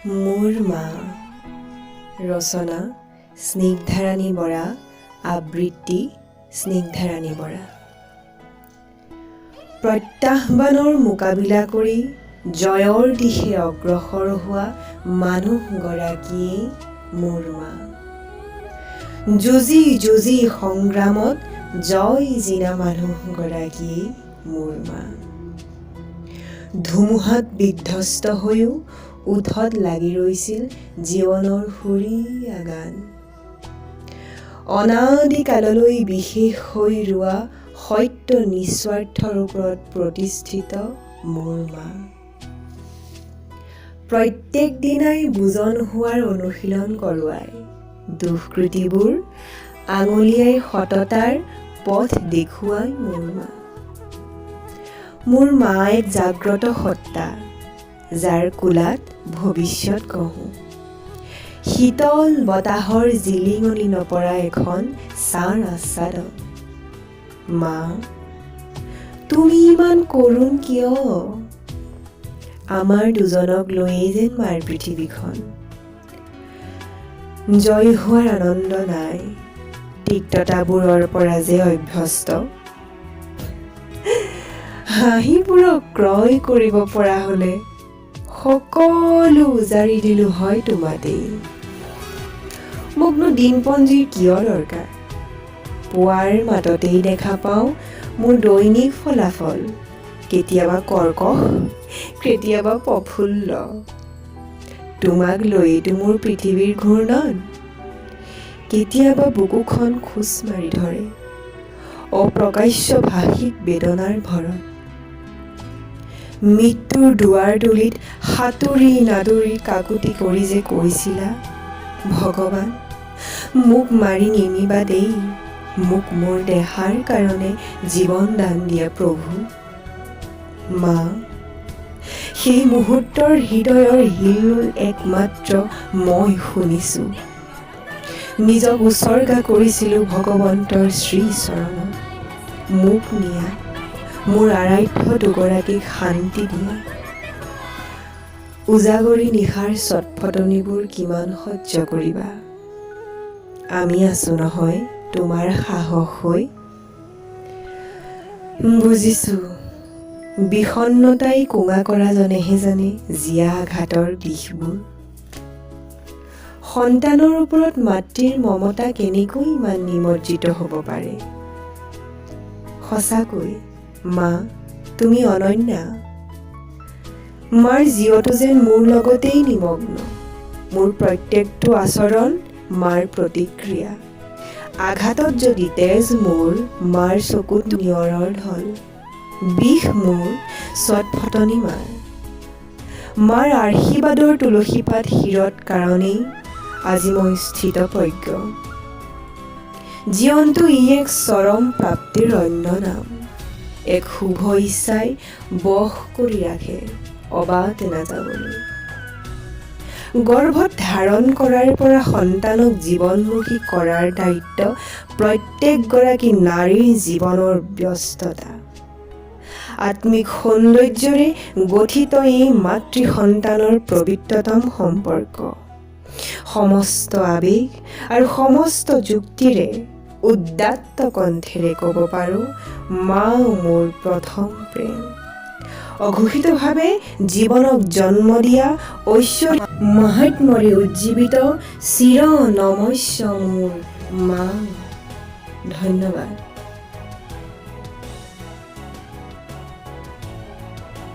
মোৰ মা। ৰচনা স্নিগ্ধাৰাণী বৰা, আবৃত্তি স্নিগ্ধাৰাণী বৰা। প্ৰত্যাহ্বানৰ মোকাবিলা কৰি জয়ৰ দিশে অগ্ৰসৰ হোৱা মানুহগৰাকীয়েই মোৰ মা। যুঁজি যুঁজি সংগ্ৰামত জয় জিনা মানুহগৰাকীয়েই মোৰ মা। ধুমুহাত বিধ্বস্ত হৈও ওঠত লাগি ৰৈছিল জীৱনৰ সুৰীয়া গান। অনাদিকাললৈ বিশেষ হৈ ৰোৱা সত্য নিস্বাৰ্থৰ ওপৰত প্ৰতিষ্ঠিত মোৰ মা। প্ৰত্যেক দিনাই বুজন হোৱাৰ অনুশীলন কৰোৱাই দুষ্কৃতিবোৰ আঙুলিয়াই সততাৰ পথ দেখুৱাই মোৰ মা। মোৰ মা এক জাগ্ৰত সত্তা, যাৰ কোলাত ভৱিষ্যত গঢ়ো। শীতল বতাহৰ জিলিঙনি নপৰা এখন ছাঁ আচ্ছাদন। মা, তুমি ইমান কৰুণ কিয়? আমাৰ দুজনক লৈয়ে যেন মাৰ পৃথিৱীখন। জয় হোৱাৰ আনন্দ নাই, তিক্ততাবোৰৰ পৰা যে অভ্যস্ত। হাঁহিবোৰক ক্ৰয় কৰিব পৰা হ'লে সকলো উজাৰি দিলো হয় তোমাতেই। মোকনো দিনপঞ্জীৰ কিয় দৰকাৰ? পুৱাৰ মাততেই দেখা পাওঁ মোৰ দৈনিক ফলাফল, কেতিয়াবা কৰ্কশ, কেতিয়াবা প্ৰফুল্ল। তোমাক লৈতো মোৰ পৃথিৱীৰ ঘূৰ্ণন। কেতিয়াবা বুকুখন খোজ মাৰি ধৰে অপ্ৰকাশ্য ভাষিক বেদনাৰ ভৰত। মৃত্যুৰ দুৱাৰদলিত সাঁতুৰি নাদুৰি কাকুতি কৰি যে কৈছিলা, ভগৱান মোক মাৰি নিনিবা দেই, মোক মোৰ দেহাৰ কাৰণে জীৱন দান দিয়া প্ৰভু। মা, সেই মুহূৰ্তৰ হৃদয়ৰ হিললোল একমাত্ৰ মই শুনিছোঁ। নিজক উচৰ্গা কৰিছিলোঁ ভগৱন্তৰ শ্ৰীচৰণত, মোক নিয়া মোৰ আৰাধ্য দুগৰাকীক শান্তি দিয়া। উজাগৰি নিশাৰ চটফটনিবোৰ কিমান সহ্য কৰিবা? আমি আছো নহয় তোমাৰ সাহস হৈ। বুজিছো, বিষণ্ণতাই কোঙা কৰাজনেহে জানে জীয়া আঘাতৰ বিষবোৰ। সন্তানৰ ওপৰত মাতৃৰ মমতা কেনেকৈ ইমান নিমজ্জিত হ'ব পাৰে? সঁচাকৈ মা, তুমি অনন্যা। মাৰ জীৱটো যেন মোৰ লগতেই নিমগ্ন। মোৰ প্ৰত্যেকটো আচৰণ মাৰ প্ৰতিক্ৰিয়া। আঘাতত যদি তেজ মোৰ, মাৰ চকুত নিয়ৰৰ ঢল। বিষ মোৰ, চটফটনি মাৰ। মাৰ আশীৰ্বাদৰ তুলসী পাত শিৰত কাৰণেই আজি মই স্থিতপ্ৰজ্ঞ। জীৱনটো ই এক চৰম প্ৰাপ্তিৰ অন্য নাম। এক শুভ ইচ্ছাই বশ কৰি ৰাখে অবাত নাযাবলৈ। গৰ্ভত ধাৰণ কৰাৰ পৰা সন্তানক জীৱনমুখী কৰাৰ দায়িত্ব প্ৰত্যেকগৰাকী নাৰীৰ জীৱনৰ ব্যস্ততা। আত্মিক সৌন্দৰ্যৰে গঠিত এই মাতৃ সন্তানৰ পবিত্ৰতম সম্পৰ্ক। সমস্ত আৱেগ আৰু সমস্ত যুক্তিৰে উদাত্ত কণ্ঠেৰে ক'ব পাৰোঁ, মা মোৰ প্ৰথম প্ৰেম। অঘোষিতভাৱে জীৱনক জন্ম দিয়া ঐশ্বৰিক মাহাত্ম্যৰে উজ্জীৱিত চিৰ নমস্য মোৰ মা। ধন্যবাদ।